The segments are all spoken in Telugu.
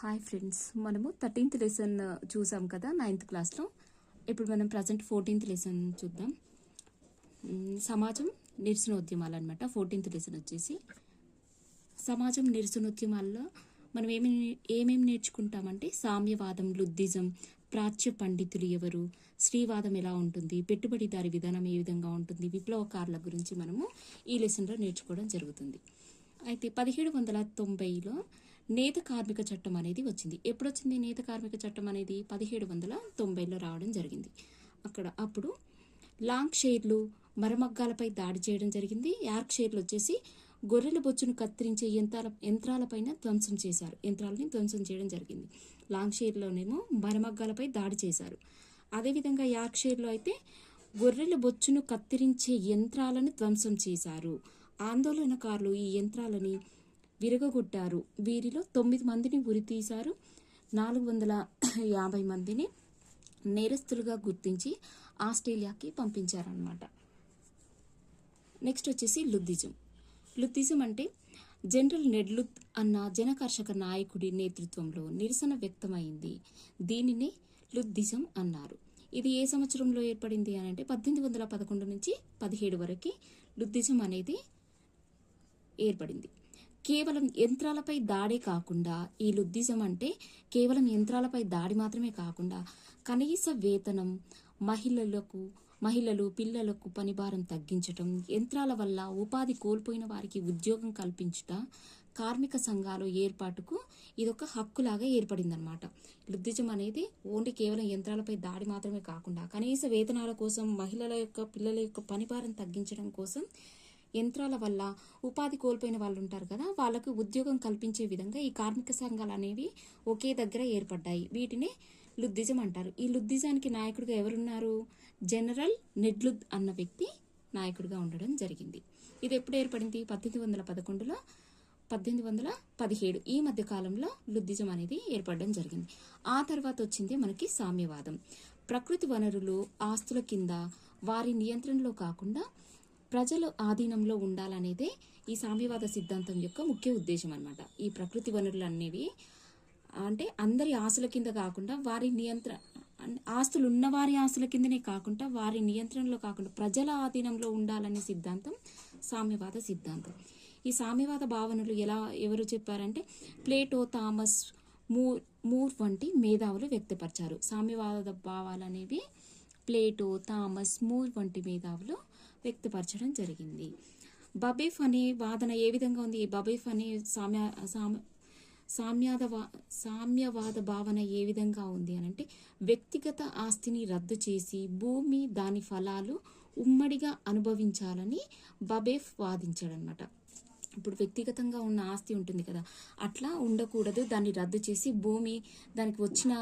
హాయ్ ఫ్రెండ్స్, మనము 13th లెసన్ చూసాం కదా 9th క్లాస్లో. ఇప్పుడు మనం ప్రజెంట్ 14th లెసన్ చూద్దాం. సమాజం నిరసనోద్యమాలు అనమాట. 14th లెసన్ వచ్చేసి సమాజం నిరసనోద్యమాల్లో మనం ఏమేమి నేర్చుకుంటామంటే సామ్యవాదం, లుద్ధిజం, ప్రాచ్య పండితులు ఎవరు, స్త్రీవాదం ఎలా ఉంటుంది, పెట్టుబడిదారి విధానం ఏ విధంగా ఉంటుంది, విప్లవకారుల గురించి మనము ఈ లెసన్లో నేర్చుకోవడం జరుగుతుంది. అయితే 1790లో నేత కార్మిక చట్టం అనేది వచ్చింది. ఎప్పుడు వచ్చింది నేత కార్మిక చట్టం అనేది? 1790లో రావడం జరిగింది. అప్పుడు లాంగ్ షైర్లు మరమగ్గాలపై దాడి చేయడం జరిగింది. యార్క్ షైర్లు వచ్చేసి గొర్రెల బొచ్చును కత్తిరించే యంత్రాలపైన ధ్వంసం చేశారు. యంత్రాలని ధ్వంసం చేయడం జరిగింది. లాంగ్ షైర్లోనేమో మరమగ్గాలపై దాడి చేశారు. అదేవిధంగా యార్క్ షైర్లో అయితే గొర్రెల బొచ్చును కత్తిరించే యంత్రాలను ధ్వంసం చేశారు. ఆందోళనకారులు ఈ యంత్రాలని విరగొట్టారు. వీరిలో 9 మందిని ఉరితీశారు. 450 మందిని నేరస్తులుగా గుర్తించి ఆస్ట్రేలియాకి పంపించారనమాట. నెక్స్ట్ వచ్చేసి లుద్ధిజం. లుద్ధిజం అంటే జనరల్ నెడ్లుత్ అన్న జనకర్షక నాయకుడి నేతృత్వంలో నిరసన వ్యక్తమైంది. దీనిని లుద్ధిజం అన్నారు. ఇది ఏ సంవత్సరంలో ఏర్పడింది అని అంటే 1811 నుంచి 17 వరకు లుద్ధిజం అనేది ఏర్పడింది. కేవలం యంత్రాలపై దాడే కాకుండా, ఈ లుద్ధిజం అంటే కేవలం దాడి మాత్రమే కాకుండా కనీస వేతనం, మహిళలు పిల్లలకు పనిభారం తగ్గించటం, యంత్రాల వల్ల ఉపాధి కోల్పోయిన వారికి ఉద్యోగం కల్పించుట, కార్మిక సంఘాల ఏర్పాటుకు ఇదొక హక్కులాగా ఏర్పడిందనమాట. లుద్ధిజం అనేది ఓన్లీ కేవలం యంత్రాలపై దాడి మాత్రమే కాకుండా కనీస వేతనాల కోసం, పిల్లల యొక్క పనిభారం తగ్గించడం కోసం, యంత్రాల వల్ల ఉపాధి కోల్పోయిన వాళ్ళు ఉంటారు కదా, వాళ్ళకు ఉద్యోగం కల్పించే విధంగా ఈ కార్మిక సంఘాలు అనేవి ఒకే దగ్గర ఏర్పడ్డాయి. వీటిని లుద్ధిజం అంటారు. ఈ లుద్ధిజానికి నాయకుడిగా ఎవరున్నారు? జనరల్ నెడ్లుత్ అన్న వ్యక్తి నాయకుడిగా ఉండడం జరిగింది. ఇది ఎప్పుడు ఏర్పడింది? 1811లో 1817 ఈ మధ్య కాలంలో లుద్ధిజం అనేది ఏర్పడడం జరిగింది. ఆ తర్వాత వచ్చింది మనకి సామ్యవాదం. ప్రకృతి వనరులు ఆస్తుల కింద వారి నియంత్రణలో కాకుండా ప్రజల ఆధీనంలో ఉండాలనేదే ఈ సామ్యవాద సిద్ధాంతం యొక్క ముఖ్య ఉద్దేశం అనమాట. ఈ ప్రకృతి వనరులు అనేవి అంటే అందరి ఆస్తుల కింద కాకుండా ఆస్తులు ఉన్నవారి ఆస్తుల కిందనే కాకుండా వారి నియంత్రణలో కాకుండా ప్రజల ఆధీనంలో ఉండాలనే సిద్ధాంతం సామ్యవాద సిద్ధాంతం. ఈ సామ్యవాద భావనలు ఎవరు చెప్పారంటే ప్లేటో, థామస్ మూర్ వంటి మేధావులు వ్యక్తపరిచారు. సామ్యవాద భావాలు అనేవి ప్లేటో, థామస్ మూర్ వంటి మేధావులు వ్యక్తపరచడం జరిగింది. బబెఫ్ అనే వాదన ఏ విధంగా ఉంది? బబెఫ్ అనే సామ్యవాద భావన ఏ విధంగా ఉంది అని అంటే వ్యక్తిగత ఆస్తిని రద్దు చేసి భూమి, దాని ఫలాలు ఉమ్మడిగా అనుభవించాలని బబెఫ్ వాదించాడనమాట. ఇప్పుడు వ్యక్తిగతంగా ఉన్న ఆస్తి ఉంటుంది కదా, అట్లా ఉండకూడదు, దాన్ని రద్దు చేసి భూమి, దానికి వచ్చిన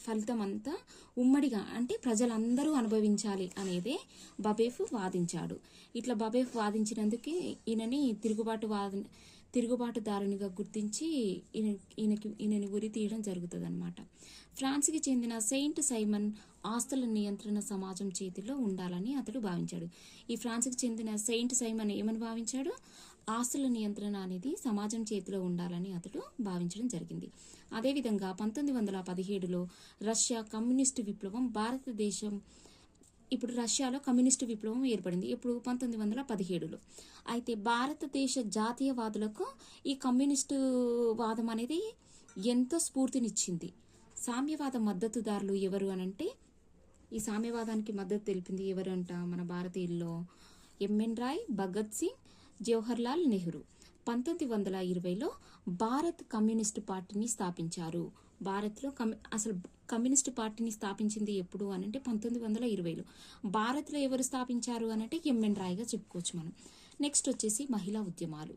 ఫలితం అంతా ఉమ్మడిగా అంటే ప్రజలందరూ అనుభవించాలి అనేదే బబెఫ్ వాదించాడు. ఇట్లా బబెఫ్ వాదించినందుకే ఈయనని తిరుగుబాటుదారునిగా గుర్తించి ఈయనని ఉరి తీయడం జరుగుతుంది అనమాట. ఫ్రాన్స్కి చెందిన సెయింట్ సైమన్ ఆస్తుల నియంత్రణ సమాజం చేతిలో ఉండాలని అతడు భావించాడు. ఈ ఫ్రాన్స్కి చెందిన సెయింట్ సైమన్ ఏమని భావించాడు? ఆస్తుల నియంత్రణ అనేది సమాజం చేతిలో ఉండాలని అతడు భావించడం జరిగింది. అదేవిధంగా 1917లో రష్యా కమ్యూనిస్టు విప్లవం ఇప్పుడు రష్యాలో కమ్యూనిస్టు విప్లవం ఏర్పడింది. ఇప్పుడు 1917లో. అయితే భారతదేశ జాతీయవాదులకు ఈ కమ్యూనిస్టు వాదం అనేది ఎంతో స్ఫూర్తినిచ్చింది. సామ్యవాద మద్దతుదారులు ఎవరు అనంటే ఈ సామ్యవాదానికి మద్దతు తెలిపింది ఎవరు అంట? మన భారతీయుల్లో ఎంఎన్ రాయ్, భగత్ సింగ్, జవహర్లాల్ నెహ్రూ. 1920లో భారత్ కమ్యూనిస్టు పార్టీని స్థాపించారు. భారత్లో అసలు కమ్యూనిస్టు పార్టీని స్థాపించింది ఎప్పుడు అనంటే 1920లో. భారత్లో ఎవరు స్థాపించారు అనంటే ఎంఎన్ రాయ్గా చెప్పుకోవచ్చు మనం. నెక్స్ట్ వచ్చేసి మహిళా ఉద్యమాలు.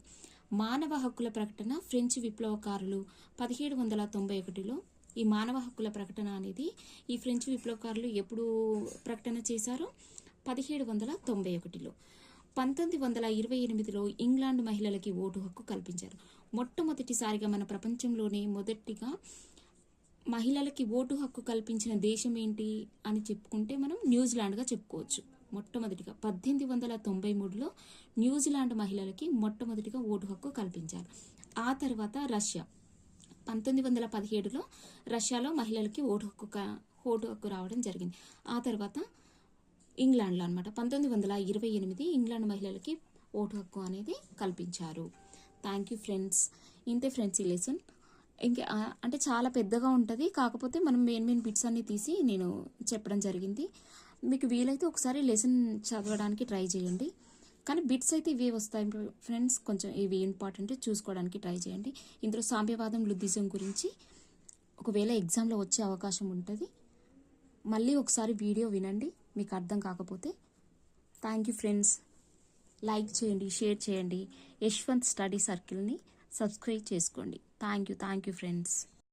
మానవ హక్కుల ప్రకటన ఫ్రెంచ్ విప్లవకారులు 1791లో. ఈ మానవ హక్కుల ప్రకటన అనేది ఈ ఫ్రెంచ్ విప్లవకారులు ఎప్పుడు ప్రకటన చేశారు? 1791లో. 1928లో ఇంగ్లాండ్ మహిళలకి ఓటు హక్కు కల్పించారు. మొట్టమొదటిసారిగా మన ప్రపంచంలోనే మొదటిగా మహిళలకి ఓటు హక్కు కల్పించిన దేశం ఏంటి అని చెప్పుకుంటే మనం న్యూజిలాండ్గా చెప్పుకోవచ్చు. మొట్టమొదటిగా 1893లో న్యూజిలాండ్ మహిళలకి మొట్టమొదటిగా ఓటు హక్కు కల్పించారు. ఆ తర్వాత రష్యా 1917లో రష్యాలో మహిళలకి ఓటు హక్కు రావడం జరిగింది. ఆ తర్వాత ఇంగ్లాండ్లో అనమాట 1928 ఇంగ్లాండ్ మహిళలకి ఓటు హక్కు అనేది కల్పించారు. Thank you friends. ఇంతే ఫ్రెండ్స్ ఈ లెసన్. ఇంకా అంటే చాలా పెద్దగా ఉంటుంది, కాకపోతే మనం మెయిన్ బిట్స్ అన్ని తీసి నేను చెప్పడం జరిగింది. మీకు వీలైతే ఒకసారి లెసన్ చదవడానికి ట్రై చేయండి, కానీ బిట్స్ అయితే ఇవే వస్తాయి ఫ్రెండ్స్. కొంచెం ఇవి ఇంపార్టెంట్ చూసుకోవడానికి ట్రై చేయండి. ఇందులో సామ్యవాదం లుద్ధిజం గురించి ఒకవేళ ఎగ్జామ్లో వచ్చే అవకాశం ఉంటుంది. మళ్ళీ ఒకసారి వీడియో వినండి మీకు అర్థం కాకపోతే. Thank you friends. లైక్ చేయండి, షేర్ చేయండి. యశ్వంత్ స్టడీ సర్కిల్ని సబ్స్క్రైబ్ చేసుకోండి. Thank you friends.